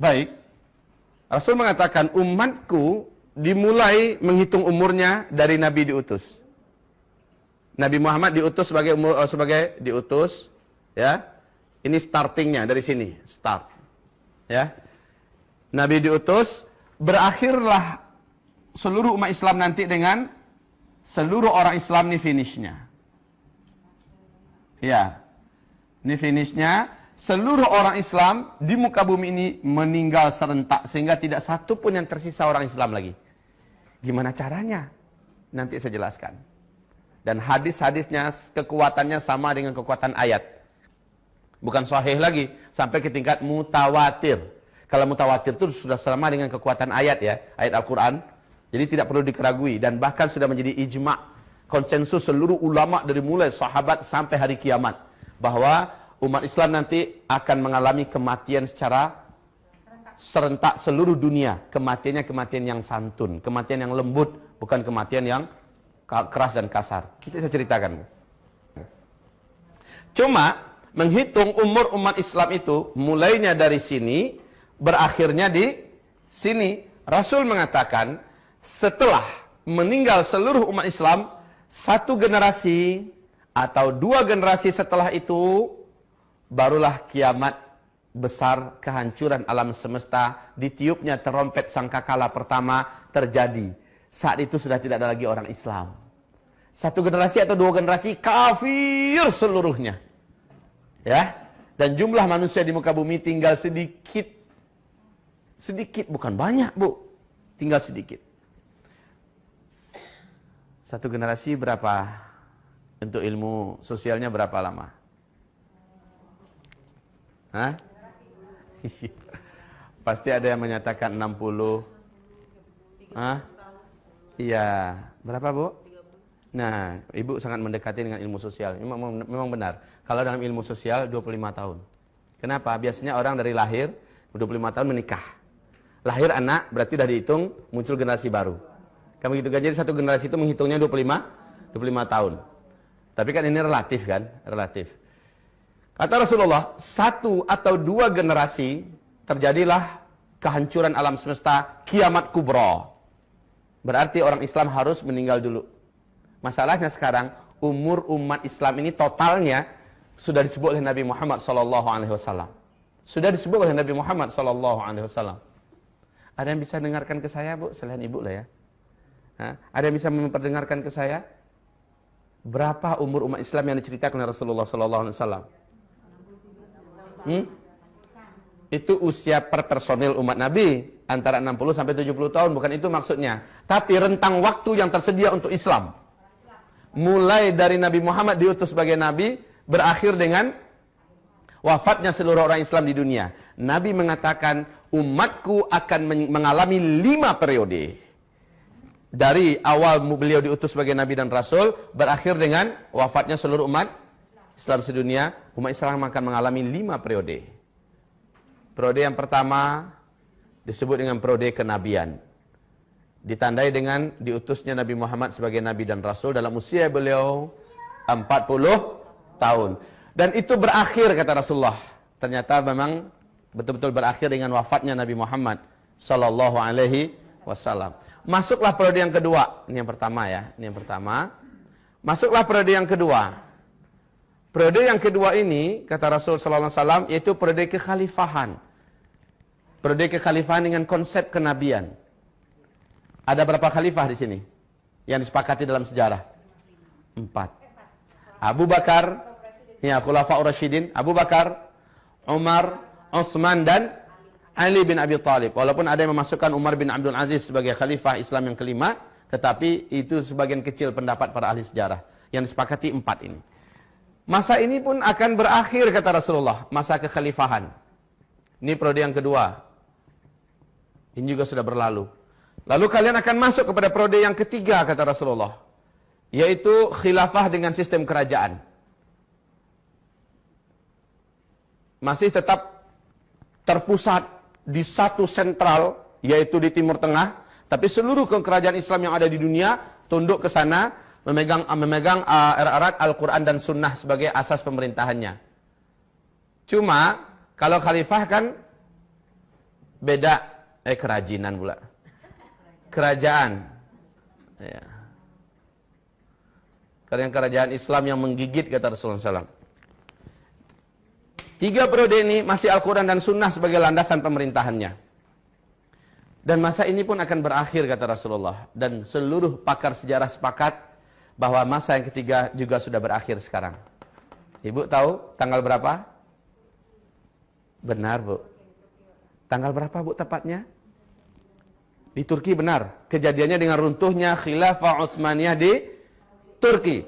Baik. Rasul mengatakan umatku dimulai menghitung umurnya dari Nabi diutus. Nabi Muhammad diutus sebagai diutus, ya. Ini startingnya dari sini, start. Ya. Nabi diutus, berakhirlah seluruh umat Islam nanti dengan seluruh orang Islam ini finishnya. Ya. Ini finishnya, seluruh orang Islam di muka bumi ini meninggal serentak sehingga tidak satu pun yang tersisa orang Islam lagi. Gimana caranya? Nanti saya jelaskan. Dan hadis-hadisnya kekuatannya sama dengan kekuatan ayat. Bukan sahih lagi, sampai ke tingkat mutawatir. Kalau mutawatir itu sudah sama dengan kekuatan ayat ya, ayat Al-Quran. Jadi tidak perlu dikeragui dan bahkan sudah menjadi ijma', konsensus seluruh ulama dari mulai sahabat sampai hari kiamat. Bahwa umat Islam nanti akan mengalami kematian secara serentak seluruh dunia. Kematiannya kematian yang santun, kematian yang lembut, bukan kematian yang keras dan kasar. Kita saya ceritakan. Cuma menghitung umur umat Islam itu mulainya dari sini, berakhirnya di sini. Rasul mengatakan setelah meninggal seluruh umat Islam, satu generasi atau dua generasi setelah itu barulah kiamat besar, kehancuran alam semesta, ditiupnya terompet sangkakala pertama terjadi. Saat itu sudah tidak ada lagi orang Islam. Satu generasi atau dua generasi kafir seluruhnya. Ya, dan jumlah manusia di muka bumi tinggal sedikit. Sedikit, bukan banyak, Bu. Tinggal sedikit. Satu generasi berapa? Untuk ilmu sosialnya berapa lama? Hah? Pasti ada yang menyatakan 60. Hah? Iya. Berapa, Bu? Nah, Ibu sangat mendekati dengan ilmu sosial. Memang benar. Kalau dalam ilmu sosial 25 tahun. Kenapa? Biasanya orang dari lahir 25 tahun menikah. Lahir anak berarti sudah dihitung muncul generasi baru. Kan begitu kan? Jadi satu generasi itu menghitungnya 25 tahun. Tapi kan ini relatif kan? Relatif. Kata Rasulullah, satu atau dua generasi terjadilah kehancuran alam semesta, kiamat kubra. Berarti orang Islam harus meninggal dulu. Masalahnya sekarang umur umat Islam ini totalnya sudah disebut oleh Nabi Muhammad SAW. Sudah disebut oleh Nabi Muhammad SAW. Ada yang bisa dengarkan ke saya, Bu? Selain Ibu lah ya. Ada yang bisa memperdengarkan ke saya? Berapa umur umat Islam yang diceritakan oleh Rasulullah SAW? Itu usia per personil umat Nabi antara 60 sampai 70 tahun, bukan itu maksudnya. Tapi rentang waktu yang tersedia untuk Islam. Mulai dari Nabi Muhammad diutus sebagai Nabi, berakhir dengan wafatnya seluruh orang Islam di dunia. Nabi mengatakan, umatku akan mengalami 5 periode. Dari awal beliau diutus sebagai Nabi dan Rasul, berakhir dengan wafatnya seluruh umat Islam sedunia, umat Islam akan mengalami 5 periode. Periode yang pertama disebut dengan periode kenabian. Ditandai dengan diutusnya Nabi Muhammad sebagai Nabi dan Rasul dalam usia beliau 40 tahun. Dan itu berakhir, kata Rasulullah. Ternyata memang betul-betul berakhir dengan wafatnya Nabi Muhammad Sallallahu Alaihi Wasallam. Masuklah periode yang kedua. Ini yang pertama ya. Ini yang pertama. Masuklah periode yang kedua. Periode yang kedua ini, kata Rasul Sallallahu Alaihi Wasallam, yaitu periode kekhalifahan. Periode kekhalifahan dengan konsep kenabian. Ada berapa khalifah di sini yang disepakati dalam sejarah? 4. Abu Bakar, ya Khulafaur Rasyidin, Abu Bakar, Umar, Utsman dan Ali bin Abi Thalib. Walaupun ada yang memasukkan Umar bin Abdul Aziz sebagai khalifah Islam yang kelima, tetapi itu sebagian kecil pendapat para ahli sejarah. Yang disepakati 4 ini. Masa ini pun akan berakhir, kata Rasulullah, masa kekhalifahan. Ini periode yang kedua. Ini juga sudah berlalu. Lalu kalian akan masuk kepada periode yang ketiga, kata Rasulullah, yaitu khilafah dengan sistem kerajaan. Masih tetap terpusat di satu sentral, yaitu di Timur Tengah, tapi seluruh kerajaan Islam yang ada di dunia tunduk ke sana, memegang erat-erat Al-Quran dan Sunnah sebagai asas pemerintahannya. Cuma kalau khalifah kan Beda. Kerajinan pula. Kerajaan. Ya. Karena kerajaan Islam yang menggigit, kata Rasulullah SAW. 3 periode ini masih Al-Quran dan Sunnah sebagai landasan pemerintahannya. Dan masa ini pun akan berakhir, kata Rasulullah. Dan seluruh pakar sejarah sepakat bahwa masa yang ketiga juga sudah berakhir sekarang. Ibu tahu tanggal berapa? Benar, Bu. Tanggal berapa, Bu, tepatnya? Di Turki, benar. Kejadiannya dengan runtuhnya Khilafah Utsmaniyah di Turki.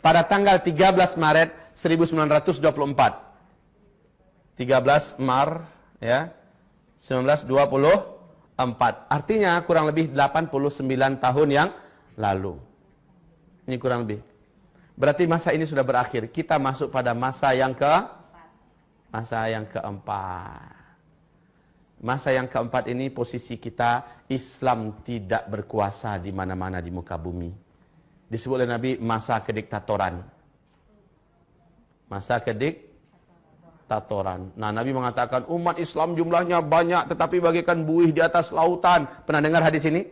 Pada tanggal 13 Maret 1924. 13 Maret ya 1924. Artinya kurang lebih 89 tahun yang lalu. Ini kurang lebih. Berarti masa ini sudah berakhir. Kita masuk pada masa yang keempat. Masa yang keempat ini posisi kita Islam tidak berkuasa di mana-mana di muka bumi. Disebut oleh Nabi masa kediktatoran. Masa kediktatoran. Nah, Nabi mengatakan umat Islam jumlahnya banyak tetapi bagaikan buih di atas lautan. Pernah dengar hadis ini?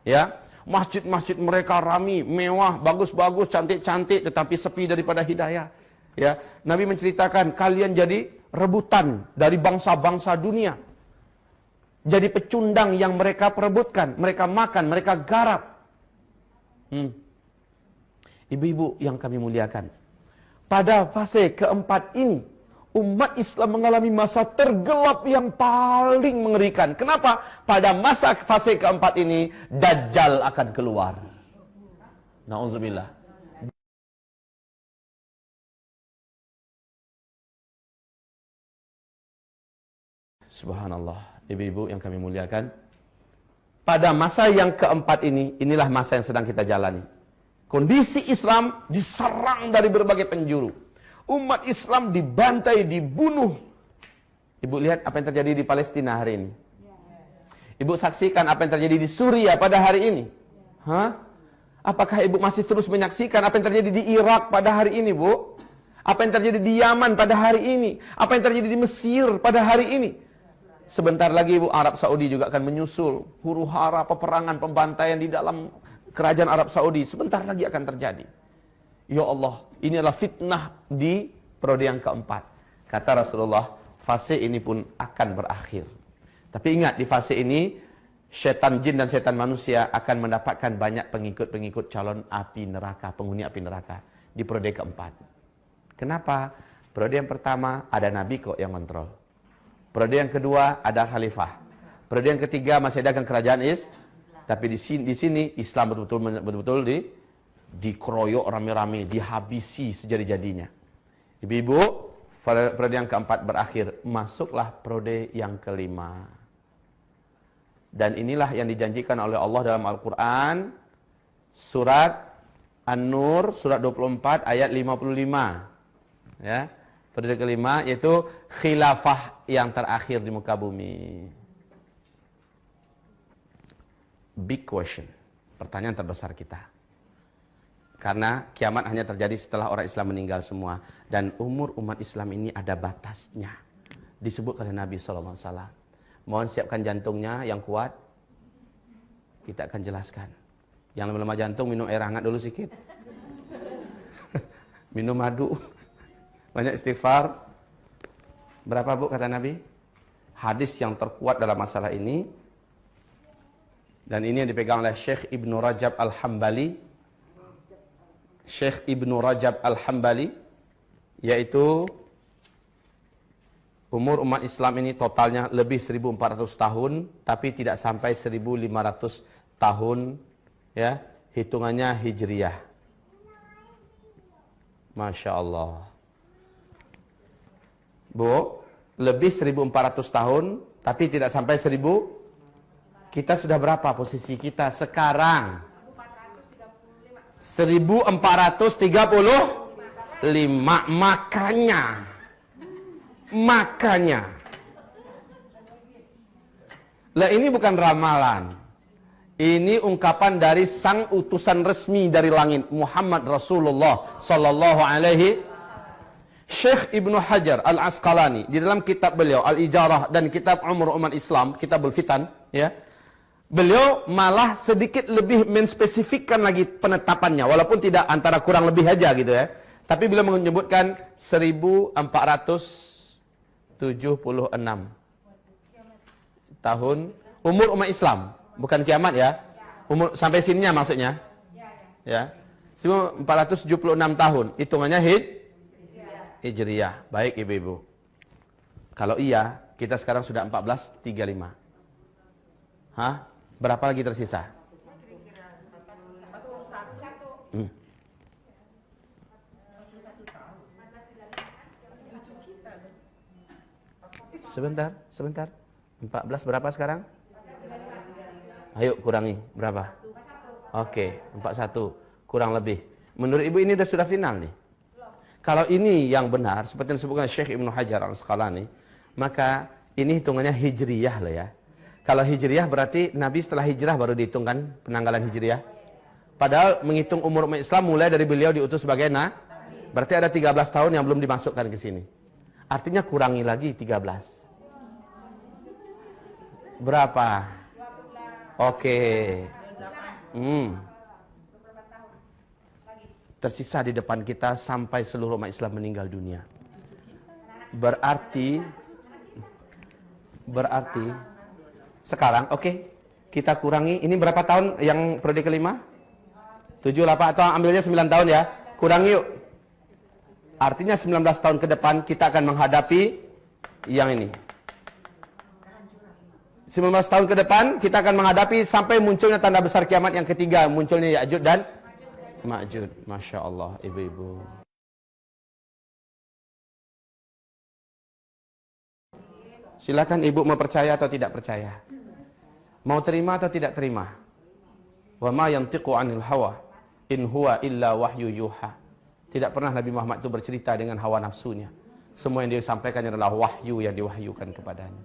Ya. Masjid-masjid mereka rami, mewah, bagus-bagus, cantik-cantik tetapi sepi daripada hidayah. Ya. Nabi menceritakan kalian jadi rebutan dari bangsa-bangsa dunia. Jadi pecundang yang mereka perebutkan, mereka makan, mereka garap. Ibu-ibu yang kami muliakan, pada fase keempat ini, umat Islam mengalami masa tergelap yang paling mengerikan. Kenapa? Pada masa fase keempat ini, Dajjal akan keluar. Na'udzubillah. Subhanallah. Ibu-ibu yang kami muliakan, pada masa yang keempat ini, inilah masa yang sedang kita jalani. Kondisi Islam diserang dari berbagai penjuru. Umat Islam dibantai, dibunuh. Ibu lihat apa yang terjadi di Palestina hari ini. Ibu saksikan apa yang terjadi di Suriah pada hari ini. Apakah ibu masih terus menyaksikan apa yang terjadi di Irak pada hari ini, Bu? Apa yang terjadi di Yaman pada hari ini? Apa yang terjadi di Mesir pada hari ini? Sebentar lagi, Bu, Arab Saudi juga akan menyusul. Huru-hara, peperangan, pembantaian di dalam kerajaan Arab Saudi sebentar lagi akan terjadi. Ya Allah, ini adalah fitnah di periode yang keempat. Kata Rasulullah, fase ini pun akan berakhir. Tapi ingat, di fase ini setan jin dan setan manusia akan mendapatkan banyak pengikut-pengikut calon api neraka, penghuni api neraka di periode keempat. Kenapa? Periode yang pertama ada nabi kok yang kontrol. Periode yang kedua ada khalifah. Periode yang ketiga masih ada kerajaan tapi di sini Islam betul-betul dikeroyok rame-rame, dihabisi sejadi-jadinya. Ibu-ibu, periode yang keempat berakhir, masuklah periode yang kelima. Dan inilah yang dijanjikan oleh Allah dalam Al-Qur'an, surat An-Nur, surat 24 ayat 55. Ya, periode kelima yaitu khilafah yang terakhir di muka bumi. Big question, pertanyaan terbesar kita. Karena kiamat hanya terjadi setelah orang Islam meninggal semua. Dan umur umat Islam ini ada batasnya. Disebut oleh Nabi SAW. Mohon siapkan jantungnya yang kuat. Kita akan jelaskan. Yang lemah jantung minum air hangat dulu sedikit. Minum madu. Banyak istighfar. Berapa, Bu, kata Nabi? Hadis yang terkuat dalam masalah ini. Dan ini yang dipegang oleh Syekh Ibnu Rajab Al-Hambali. Syekh Ibnu Rajab Al-Hambali, yaitu umur umat Islam ini totalnya lebih 1400 tahun, tapi tidak sampai 1500 tahun, ya, hitungannya Hijriyah. Masya Allah. Bu, lebih 1400 tahun, tapi tidak sampai 1000. Kita sudah berapa posisi kita sekarang? 1435. Makanya. Lah ini bukan ramalan. Ini ungkapan dari sang utusan resmi dari langit, Muhammad Rasulullah sallallahu alaihi. Syekh Ibnu Hajar Al-Asqalani di dalam kitab beliau Al-Ijarah dan kitab Umur Umat Islam, Kitabul Fitan, ya. Beliau malah sedikit lebih menspesifikkan lagi penetapannya, walaupun tidak antara kurang lebih aja gitu ya. Tapi beliau menyebutkan 1476 tahun umur umat Islam, bukan kiamat ya. Umur sampai sininya maksudnya. Ya. 1476 tahun, hitungannya Hijriyah. Baik ibu-ibu. Kalau iya, kita sekarang sudah 1435. Hah? Berapa lagi tersisa? Sebentar. 14 berapa sekarang? Ayo kurangi, berapa? Oke, 41. Kurang lebih. Menurut ibu ini sudah final nih. Kalau ini yang benar, seperti yang disebutkan Syekh Ibnu Hajar Al-Asqalani, maka ini hitungannya Hijriyah loh ya. Kalau Hijriyah berarti Nabi setelah hijrah baru dihitungkan penanggalan Hijriyah. Padahal menghitung umur umat Islam mulai dari beliau diutus sebagai berarti ada 13 tahun yang belum dimasukkan ke sini. Artinya kurangi lagi 13. Berapa? Oke. Tersisa di depan kita sampai seluruh umat Islam meninggal dunia. Berarti sekarang kita kurangi, ini berapa tahun yang periode kelima? 7, 8 atau ambilnya 9 tahun ya. Kurangi yuk. Artinya 19 tahun ke depan kita akan menghadapi yang ini. 19 tahun ke depan kita akan menghadapi sampai munculnya tanda besar kiamat yang ketiga, munculnya Ya'juj dan Ma'juj. Masya Allah ibu-ibu. Silakan ibu mau percaya atau tidak percaya. Mau terima atau tidak terima. Wa ma yantiqu 'anil hawa in huwa illa wahyu yuha. Tidak pernah Nabi Muhammad itu bercerita dengan hawa nafsunya. Semua yang dia sampaikan adalah wahyu yang diwahyukan kepadanya.